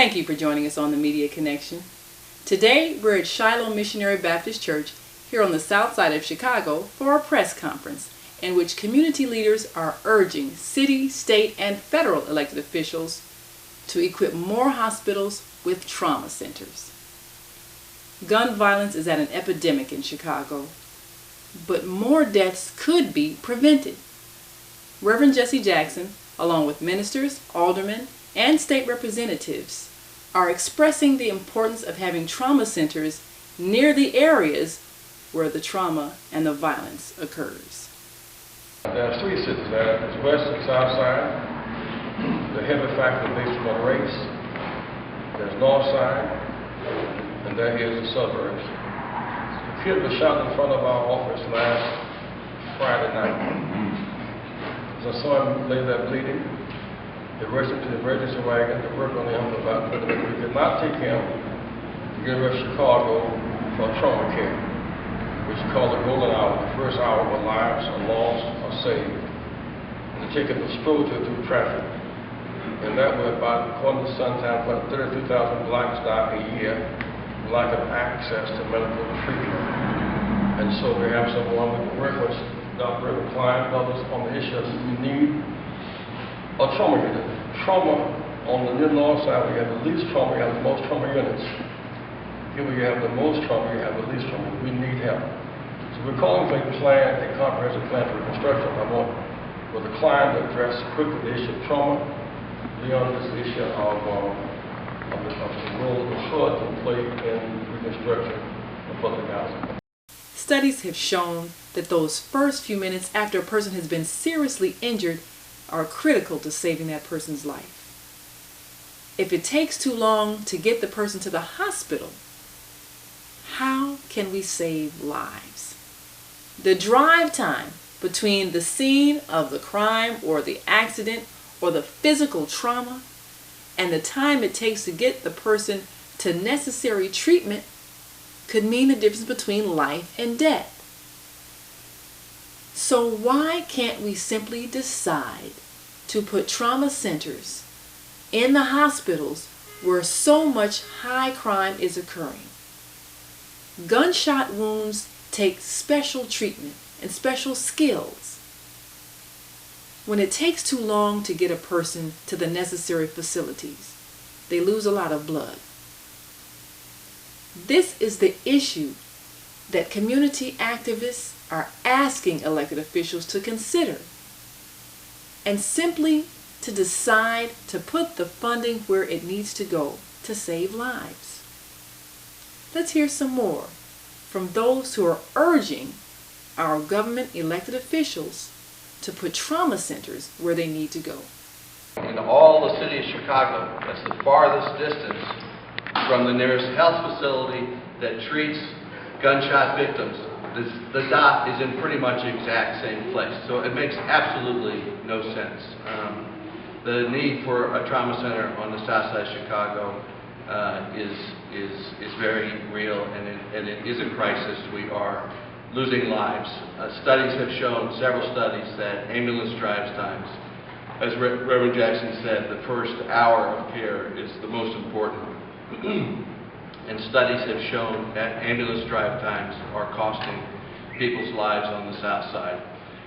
Thank you for joining us on the Media Connection. Today, we're at Shiloh Missionary Baptist Church here on the south side of Chicago for a press conference in which community leaders are urging city, state, and federal elected officials to equip more hospitals with trauma centers. Gun violence is at an epidemic in Chicago, but more deaths could be prevented. Reverend Jesse Jackson, along with ministers, aldermen, and state representatives, are expressing the importance of having trauma centers near the areas where the trauma and the violence occurs. There's three cities there. There's west and south side. The heavy factor based on race. There's north side, and there is the suburbs. The kid was shot in front of our office last Friday night. So I saw him lay there bleeding. They rushed him to the emergency wagon to work on him for about 20 minutes. We could not take him to the University of Chicago for trauma care, which is called the golden hour, the first hour where lives are lost or saved. And to take him to stroll through traffic. And that was about, according to Sun Times, about 32,000 blacks die a year for lack of access to medical treatment. And so we have someone we can work with, Dr. Klein, others on the issue of we need a trauma unit. Trauma on the near north side, we have the least trauma, we have the most trauma units. Here we have the most trauma, we have the least trauma. We need help. So we're calling for a plan, a comprehensive plan for reconstruction. I want for the client to address quickly the issue of trauma, beyond this issue of the role of the HUD to play in reconstruction of public housing. Studies have shown that those first few minutes after a person has been seriously injured are critical to saving that person's life. If it takes too long to get the person to the hospital, how can we save lives? The drive time between the scene of the crime or the accident or the physical trauma and the time it takes to get the person to necessary treatment could mean the difference between life and death. So why can't we simply decide to put trauma centers in the hospitals where so much high crime is occurring? Gunshot wounds take special treatment and special skills. When it takes too long to get a person to the necessary facilities, they lose a lot of blood. This is the issue that community activists are asking elected officials to consider, and simply to decide to put the funding where it needs to go to save lives. Let's hear some more from those who are urging our government elected officials to put trauma centers where they need to go. In all the city of Chicago, that's the farthest distance from the nearest health facility that treats gunshot victims. The dot is in pretty much the exact same place, so it makes absolutely no sense. The need for a trauma center on the south side of Chicago is very real, and it is a crisis. We are losing lives. Studies have shown, several studies, that ambulance drive times, as Reverend Jackson said, the first hour of care is the most important. And studies have shown that ambulance drive times are costing people's lives on the south side.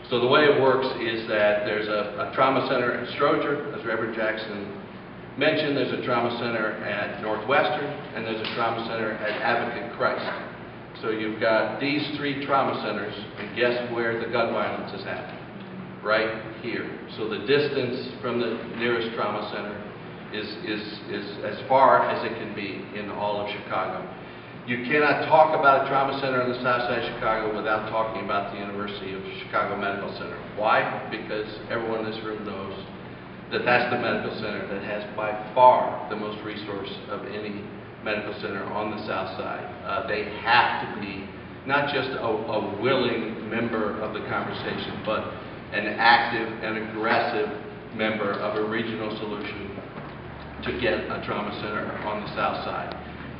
So the way it works is that there's a trauma center at Stroger, as Reverend Jackson mentioned. There's a trauma center at Northwestern, and there's a trauma center at Advocate Christ. So you've got these three trauma centers, and guess where the gun violence is happening? Right here. So the distance from the nearest trauma center is as far as it can be in all of Chicago. You cannot talk about a trauma center on the south side of Chicago without talking about the University of Chicago Medical Center. Why? Because everyone in this room knows that that's the medical center that has by far the most resource of any medical center on the south side. They have to be not just a willing member of the conversation, but an active and aggressive member of a regional solution to get a trauma center on the south side.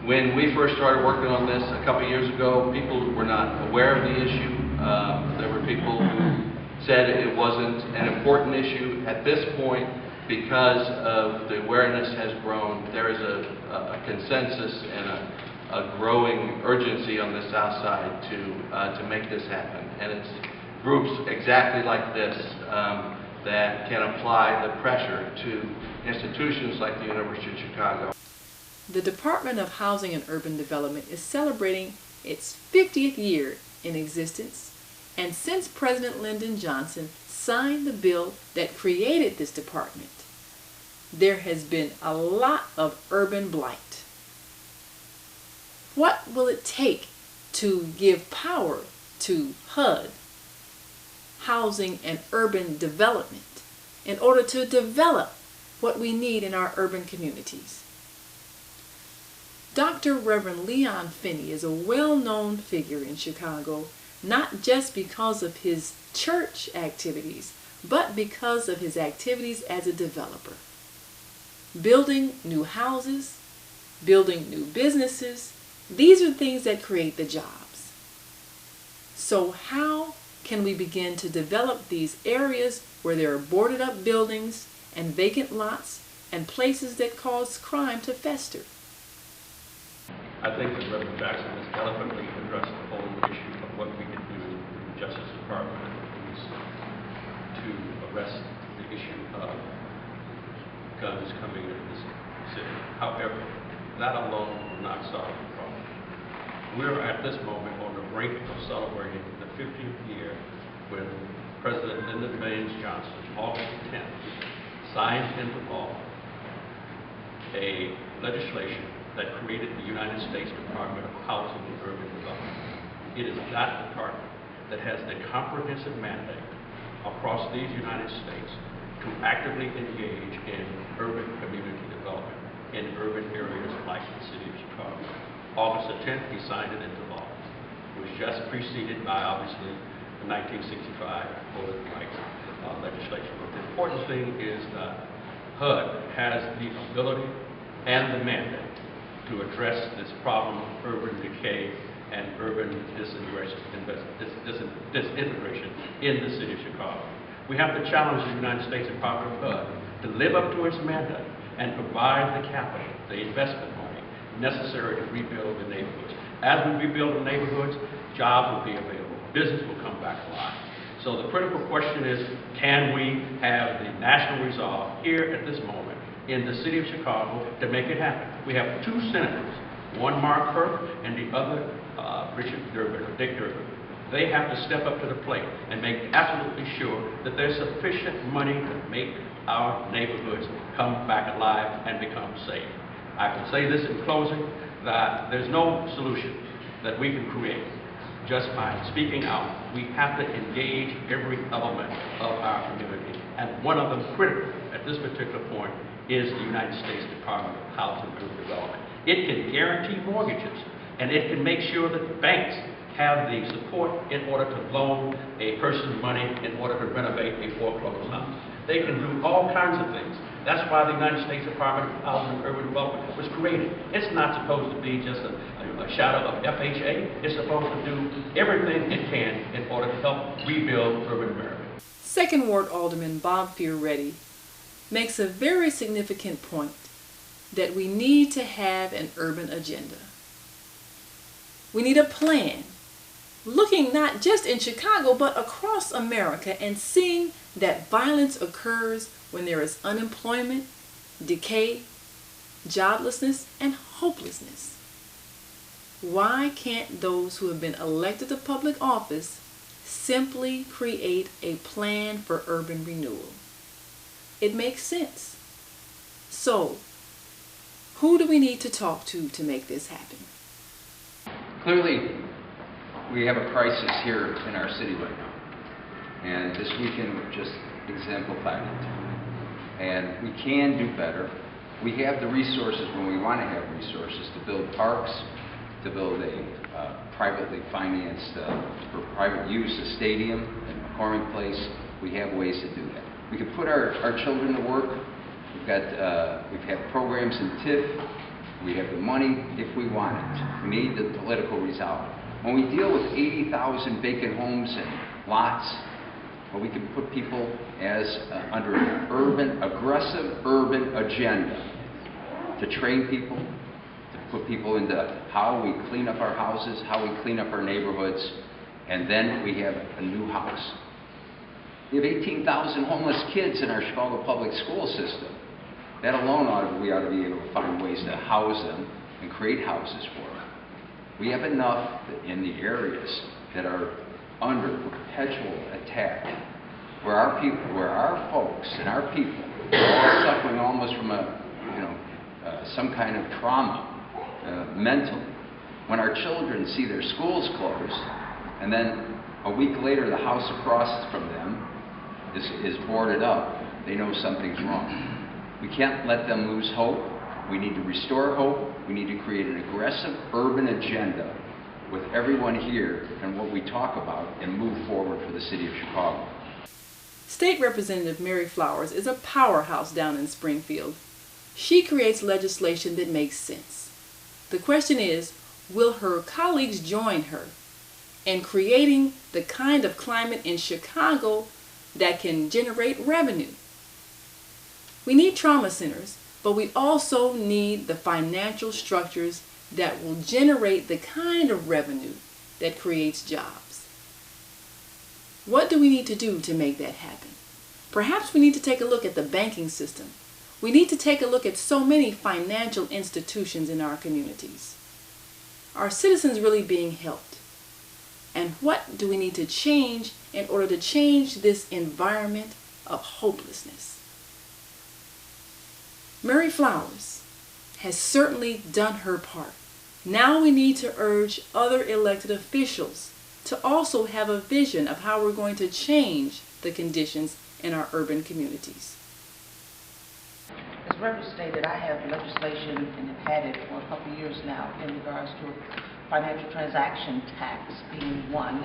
When we first started working on this a couple years ago, people were not aware of the issue. There were people who said it wasn't an important issue. At this point, because of the awareness has grown, there is a consensus and a growing urgency on the South Side to make this happen. And it's groups exactly like this that can apply the pressure to institutions like the University of Chicago. The Department of Housing and Urban Development is celebrating its 50th year in existence, and since President Lyndon Johnson signed the bill that created this department, there has been a lot of urban blight. What will it take to give power to HUD, Housing and Urban Development, in order to develop what we need in our urban communities? Dr. Reverend Leon Finney is a well-known figure in Chicago, not just because of his church activities, but because of his activities as a developer. Building new houses, building new businesses, these are things that create the jobs. So how can we begin to develop these areas where there are boarded up buildings and vacant lots and places that cause crime to fester? I think that Reverend Jackson has eloquently addressed the whole issue of what we can do in the Justice Department and the police to arrest the issue of guns coming into this city. However, that alone will not solve the problem. We're at this moment on the brink of celebrating the 50th year when President Lyndon Baines Johnson, August 10th, signed into law a legislation that created the United States Department of Housing and Urban Development. It is that department that has the comprehensive mandate across these United States to actively engage in urban community development in urban areas like the city of Chicago. August the 10th, he signed it into law. It was just preceded by, obviously, the 1965 voting rights legislation. But the important thing is that HUD has the ability and the mandate to address this problem of urban decay and urban disintegration in the city of Chicago. We have to challenge the United States Department of HUD to live up to its mandate and provide the capital, the investment money necessary to rebuild the neighborhoods. As we rebuild the neighborhoods, jobs will be available, business will come back alive. So the critical question is, can we have the national resolve here at this moment in the city of Chicago to make it happen? We have two senators, one Mark Kirk and the other Richard Durbin, or Dick Durbin. They have to step up to the plate and make absolutely sure that there's sufficient money to make our neighborhoods come back alive and become safe. I can say this in closing, that there's no solution that we can create just by speaking out. We have to engage every element of our community. And one of them critical at this particular point is the United States Department of Housing and Urban Development. It can guarantee mortgages, and it can make sure that banks have the support in order to loan a person money in order to renovate a foreclosed house. They can do all kinds of things. That's why the United States Department of Housing and Urban Development was created. It's not supposed to be just a shadow of FHA. It's supposed to do everything it can in order to help rebuild urban America. Second Ward Alderman Bob Fioretti makes a very significant point that we need to have an urban agenda. We need a plan, looking not just in Chicago, but across America, and seeing that violence occurs when there is unemployment, decay, joblessness, and hopelessness. Why can't those who have been elected to public office simply create a plan for urban renewal? It makes sense. So, who do we need to talk to make this happen? Clearly, we have a crisis here in our city right now, and this weekend just exemplified it. And we can do better. We have the resources when we want to have resources to build parks, to build a privately financed, for private use, a stadium in McCormick Place. We have ways to do that. We can put our children to work. We've had programs in TIF. We have the money if we want it. We need the political resolve. When we deal with 80,000 vacant homes and lots, but we can put people as under an aggressive urban agenda to train people, to put people into how we clean up our houses, how we clean up our neighborhoods, and then we have a new house. We have 18,000 homeless kids in our Chicago public school system. That alone we ought to be able to find ways to house them and create houses for them. We have enough in the areas that are under perpetual attack, where our people, where our folks and our people are all suffering almost from some kind of trauma mentally. When our children see their schools closed, and then a week later the house across from them is boarded up, they know something's wrong. We can't let them lose hope. We need to restore hope. We need to create an aggressive urban agenda with everyone here and what we talk about and move forward for the city of Chicago. State Representative Mary Flowers is a powerhouse down in Springfield. She creates legislation that makes sense. The question is, will her colleagues join her in creating the kind of climate in Chicago that can generate revenue? We need trauma centers, but we also need the financial structures that will generate the kind of revenue that creates jobs. What do we need to do to make that happen? Perhaps we need to take a look at the banking system. We need to take a look at so many financial institutions in our communities. Are citizens really being helped? And what do we need to change in order to change this environment of hopelessness? Mary Flowers has certainly done her part. Now we need to urge other elected officials to also have a vision of how we're going to change the conditions in our urban communities. As Reverend stated, I have legislation and have had it for a couple of years now in regards to financial transaction tax being one,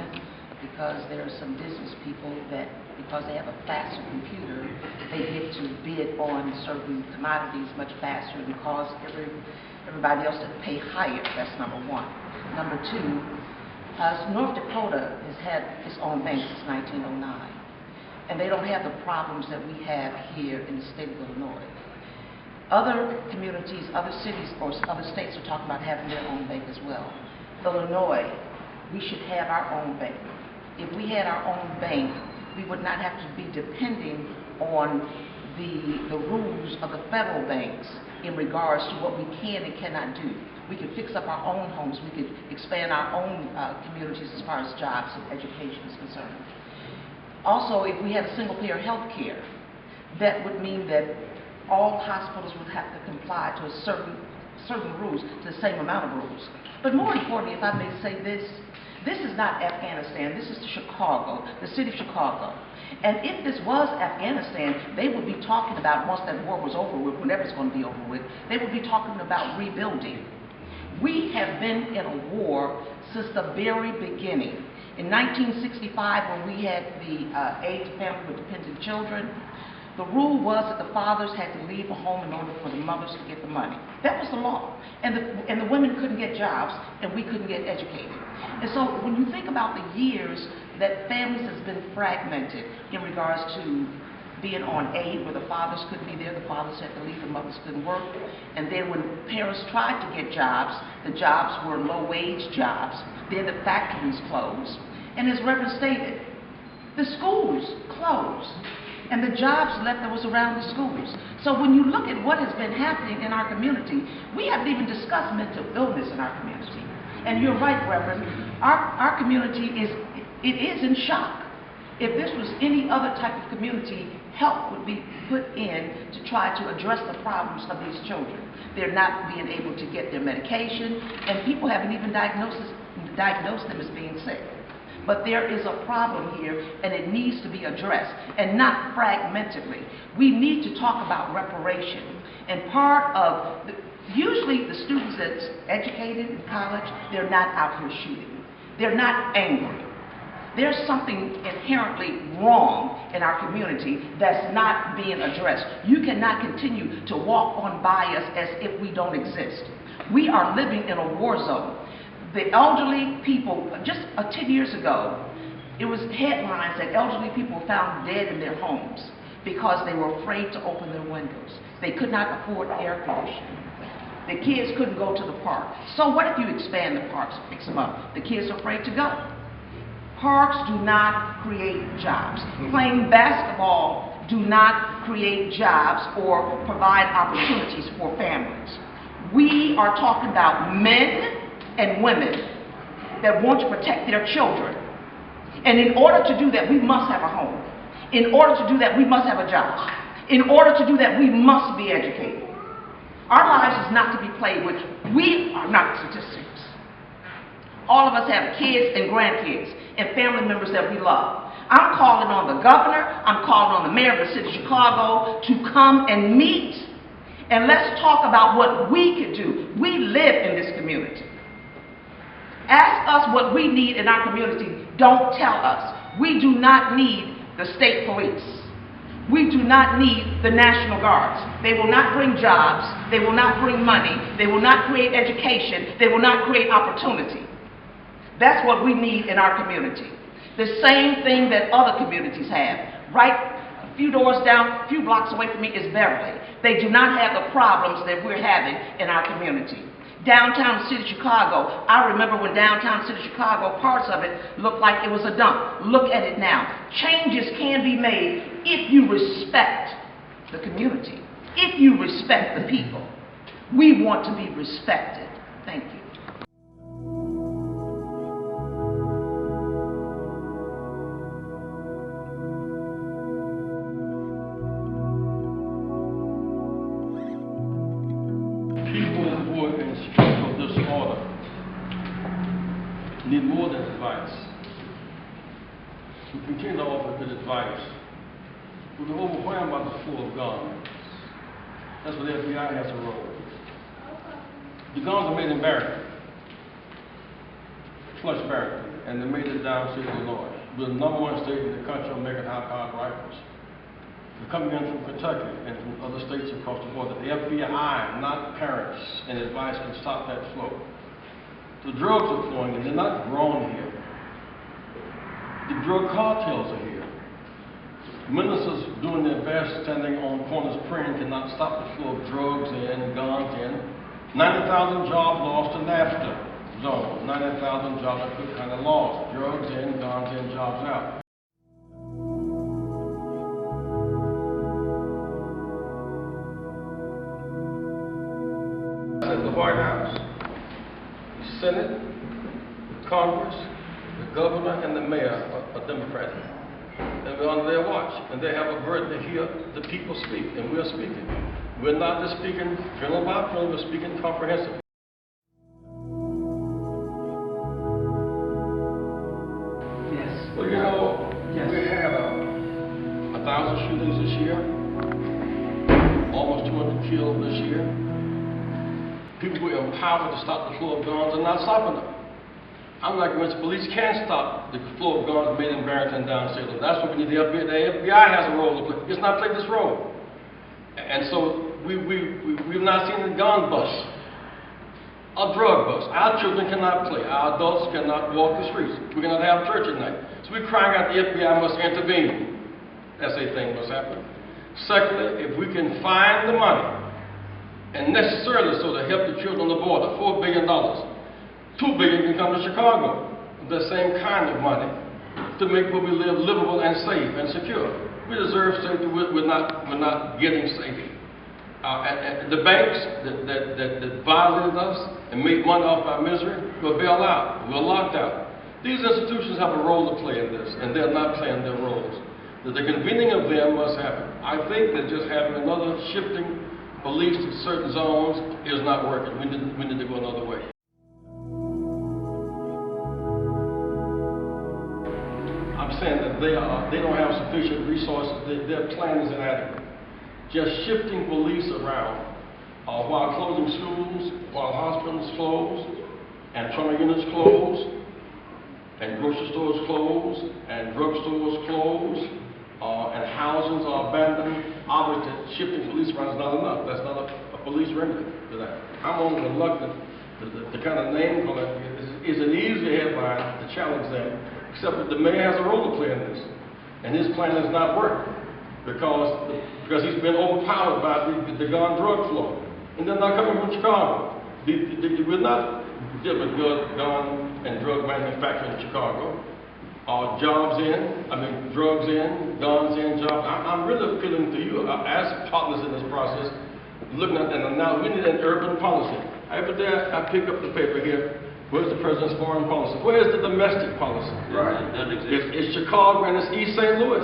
because there are some business people that, because they have a faster computer, they get to bid on certain commodities much faster and cause everybody else to pay higher. That's number one. Number two, North Dakota has had its own bank since 1909, and they don't have the problems that we have here in the state of Illinois. Other communities, other cities, or other states are talking about having their own bank as well. Illinois, we should have our own bank. If we had our own bank, we would not have to be depending on the rules of the federal banks in regards to what we can and cannot do. We could fix up our own homes. We could expand our own communities as far as jobs and education is concerned. Also, if we had a single-payer health care, that would mean that all hospitals would have to comply to certain rules, to the same amount of rules. But more importantly, if I may say this is not Afghanistan, this is Chicago, the city of Chicago. And if this was Afghanistan, they would be talking about, once that war was over with, whenever it's going to be over with, they would be talking about rebuilding. We have been in a war since the very beginning. In 1965, when we had the aid to families with dependent children, the rule was that the fathers had to leave the home in order for the mothers to get the money. That was the law. And the women couldn't get jobs, and we couldn't get educated. And so when you think about the years that families has been fragmented in regards to being on aid, where the fathers couldn't be there, the fathers had to leave, the mothers couldn't work. And then when parents tried to get jobs, the jobs were low-wage jobs. Then the factories closed. And as Reverend stated, the schools closed. And the jobs left that was around the schools. So when you look at what has been happening in our community, we haven't even discussed mental illness in our community. And you're right, Reverend, our community is in shock. If this was any other type of community, help would be put in to try to address the problems of these children. They're not being able to get their medication, and people haven't even diagnosed them as being sick. But there is a problem here, and it needs to be addressed, and not fragmentedly. We need to talk about reparation. And part of, usually the students that's educated in college, they're not out here shooting. They're not angry. There's something inherently wrong in our community that's not being addressed. You cannot continue to walk on by us as if we don't exist. We are living in a war zone. The elderly people, just 10 years ago, It was headlines that elderly people were found dead in their homes because they were afraid to open their windows. They could not afford air conditioning. The kids couldn't go to the park. So what if you expand the parks, fix them up? The kids are afraid to go. Parks do not create jobs. Playing basketball do not create jobs or provide opportunities for families. We are talking about men and women that want to protect their children. And in order to do that, we must have a home. In order to do that, we must have a job. In order to do that, we must be educated. Our lives is not to be played with. We are not statistics. All of us have kids and grandkids and family members that we love. I'm calling on the governor, I'm calling on the mayor of the city of Chicago to come and meet, and let's talk about what we could do. We live in this community. Ask us what we need in our community. Don't tell us. We do not need the state police. We do not need the National Guards. They will not bring jobs. They will not bring money. They will not create education. They will not create opportunity. That's what we need in our community. The same thing that other communities have. Right a few doors down, a few blocks away from me is Beverly. They do not have the problems that we're having in our community. Downtown City of Chicago, I remember when downtown City of Chicago, parts of it looked like it was a dump. Look at it now. Changes can be made if you respect the community, if you respect the people. We want to be respected. Thank you. People who are in spiritual disorder need more than advice. We continue to offer good advice. We're overwhelmed by the flow of guns. That's where the FBI has a role. The guns are made in Barrington, Flush Barrington, and they're made in downstate Illinois. We're the #1 state in the country on making high-powered rifles. They're coming in from Kentucky and from other states across the border. The FBI, not parents and advice, can stop that flow. The drugs are flowing and they're not grown here. The drug cartels are here. Ministers doing their best, standing on corners praying, cannot stop the flow of drugs in, guns in. 90,000 jobs lost in NAFTA zone. 90,000 jobs are kind of lost. Drugs in, guns in, jobs out. In the White House, the Senate, the Congress, the governor, and the mayor are Democratic. And we're under their watch. And they have a burden to hear the people speak, and we're speaking. We're not just speaking general by general, we're speaking comprehensive. Yes. Well, you know, Yes. we had 1,000 shootings this year, almost 200 killed this year. People who are empowered to stop the flow of guns are not stopping them. I'm not convinced the police can stop the flow of guns made in Barrington downstate. That's what we need. The FBI has a role to play. It's not played this role. And so we've not seen the gun bust, a drug bust. Our children cannot play. Our adults cannot walk the streets. We cannot have church at night. So we're crying out the FBI must intervene. That's a thing must happen. Secondly, if we can find the money, and necessarily so to help the children on the border, $4 billion. $2 billion can come to Chicago. The same kind of money to make where we live livable and safe and secure. We deserve safety. We're not getting safety. And the banks that violated us and made money off our misery will bail out. We're locked out. These institutions have a role to play in this, and they're not playing their roles. The convening of them must happen. I think that just having another shifting police to certain zones is not working. We need to go another way. I'm saying that they don't have sufficient resources. Their plan is inadequate. Just shifting police around while closing schools, while hospitals close, and trauma units close, and grocery stores close, and drugstores close, and housings are abandoned. Obviously, shifting police around is not enough. That's not a police remedy to that. I'm only reluctant to kind of name call it. It's an easy headline to challenge them except that the mayor has a role to play in this. And his plan has not worked because he's been overpowered by the gun drug flow. And they're not coming from Chicago. We're not dealing with gun and drug manufacturing in Chicago. Drugs in, guns in, jobs. I'm really appealing to you as partners in this process, looking at, and now we need an urban policy. Every day I pick up the paper here. Where's the president's foreign policy? Where's the domestic policy? Right. It's Chicago and it's East St. Louis,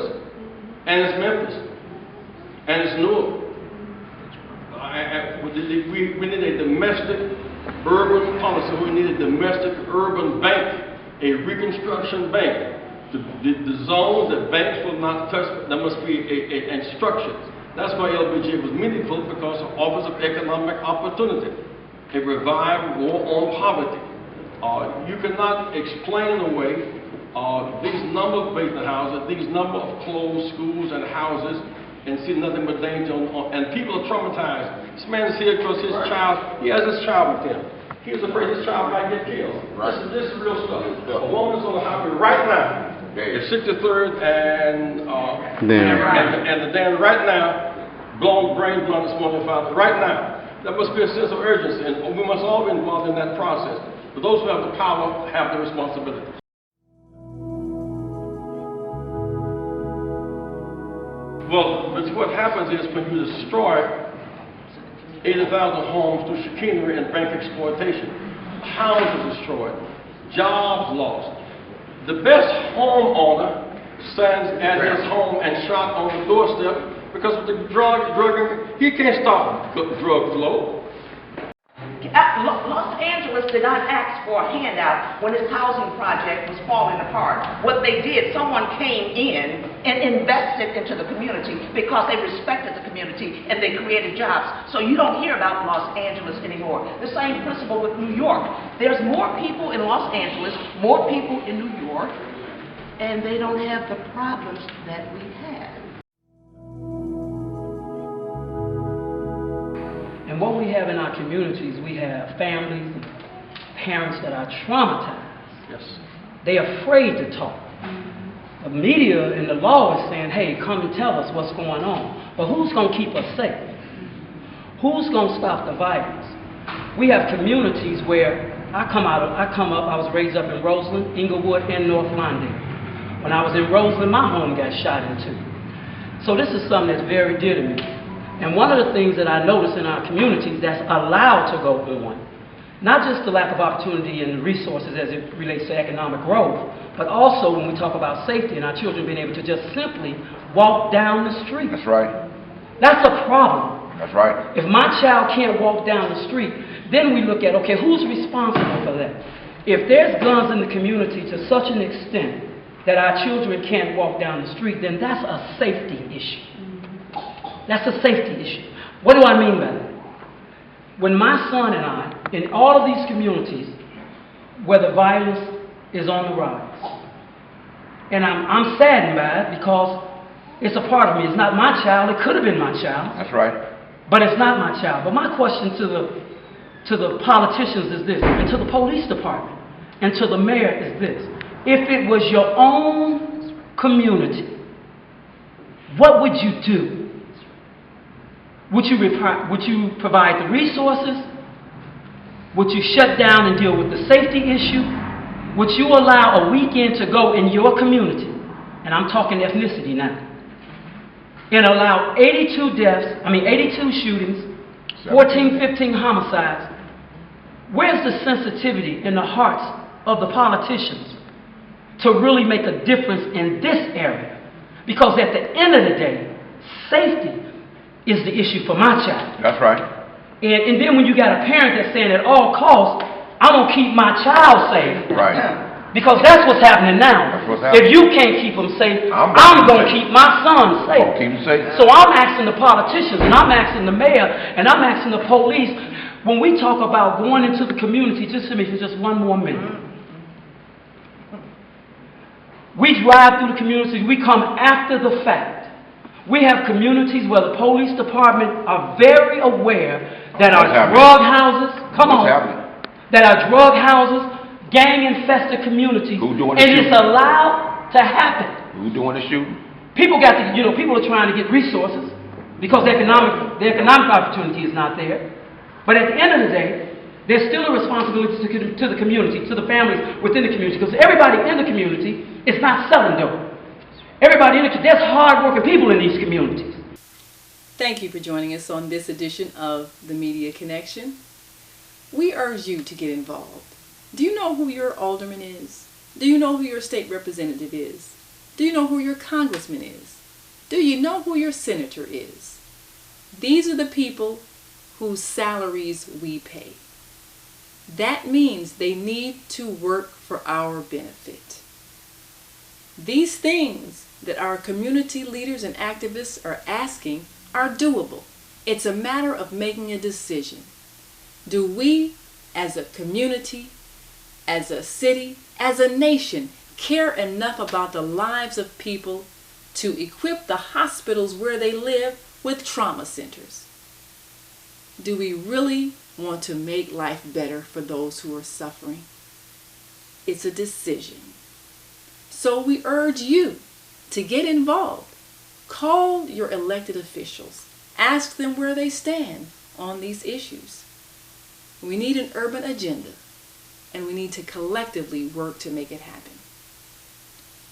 and it's Memphis, and it's Newark. We need a domestic urban policy. We need a domestic urban bank, a reconstruction bank. The zone that banks will not touch, there must be instructions. That's why LBJ was meaningful, because of Office of Economic Opportunity, a revived war on poverty. You cannot explain away these number of vacant houses, these number of closed schools and houses, and see nothing but danger and people are traumatized. This man is here because his child, he has his child with him. He was afraid his child might get killed. Right. This is real stuff. A woman's on the highway right now. It's 63rd and the Dan right now, brain blown this morning, Father, right now. There must be a sense of urgency, and we must all be involved in that process. But those who have the power have the responsibility. Well, but what happens is when you destroy 80,000 homes through chicanery and bank exploitation, houses destroyed, jobs lost. The best homeowner stands at his home and shot on the doorstep because of the drugging. He can't stop drug flow. Los Angeles did not ask for a handout when its housing project was falling apart. What they did, someone came in and invested into the community because they respected the community and they created jobs. So you don't hear about Los Angeles anymore. The same principle with New York. There's more people in Los Angeles, more people in New York, and they don't have the problems that we have. And what we have in our communities, we have families and parents that are traumatized. Yes. They're afraid to talk. The media and the law is saying, hey, come and tell us what's going on. But who's going to keep us safe? Who's going to stop the violence? We have communities where I was raised up in Roseland, Inglewood, and North Lawndale. When I was in Roseland, my home got shot into. So this is something that's very dear to me. And one of the things that I notice in our communities that's allowed to go on, not just the lack of opportunity and resources as it relates to economic growth, but also when we talk about safety and our children being able to just simply walk down the street. That's right. That's a problem. That's right. If my child can't walk down the street, then we look at, okay, who's responsible for that? If there's guns in the community to such an extent that our children can't walk down the street, then that's a safety issue. That's a safety issue. What do I mean by that? When my son and I, in all of these communities where the violence is on the rise, and I'm saddened by it because it's a part of me. It's not my child. It could have been my child. That's right. But it's not my child. But my question to the politicians is this, and to the police department, and to the mayor is this. If it was your own community, what would you do? Would you provide the resources? Would you shut down and deal with the safety issue? Would you allow a weekend to go in your community, and I'm talking ethnicity now, and allow 82 shootings, 14, 15 homicides? Where's the sensitivity in the hearts of the politicians to really make a difference in this area? Because at the end of the day, safety is the issue for my child. That's right. And then when you got a parent that's saying at all costs, I'm going to keep my child safe. Right. Because that's what's happening now. That's what's happening. If you can't keep them safe, I'm going to keep my son safe. Keep him safe. So I'm asking the politicians, and I'm asking the mayor, and I'm asking the police, when we talk about going into the community, just to me for just one more minute. We drive through the communities, we come after the fact. We have communities where the police department are very aware that are drug houses, that are drug houses, gang-infested communities, Who doing the and it's shooting? allowed to happen. Who doing the shooting? People got to, people are trying to get resources because the economic opportunity is not there. But at the end of the day, there's still a responsibility to the community, to the families within the community, because everybody in the community is not selling dope. Everybody in the there's hard-working people in these communities. Thank you for joining us on this edition of The Media Connection. We urge you to get involved. Do you know who your alderman is? Do you know who your state representative is? Do you know who your congressman is? Do you know who your senator is? These are the people whose salaries we pay. That means they need to work for our benefit. These things that our community leaders and activists are asking are doable. It's a matter of making a decision. Do we, as a community, as a city, as a nation, care enough about the lives of people to equip the hospitals where they live with trauma centers? Do we really want to make life better for those who are suffering? It's a decision. So we urge you to get involved. Call your elected officials. Ask them where they stand on these issues. We need an urban agenda, and we need to collectively work to make it happen.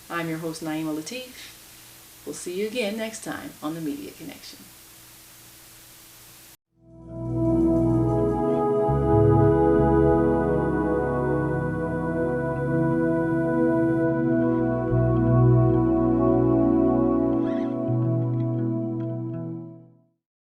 I'm your host, Naima Latif. We'll see you again next time on The Media Connection.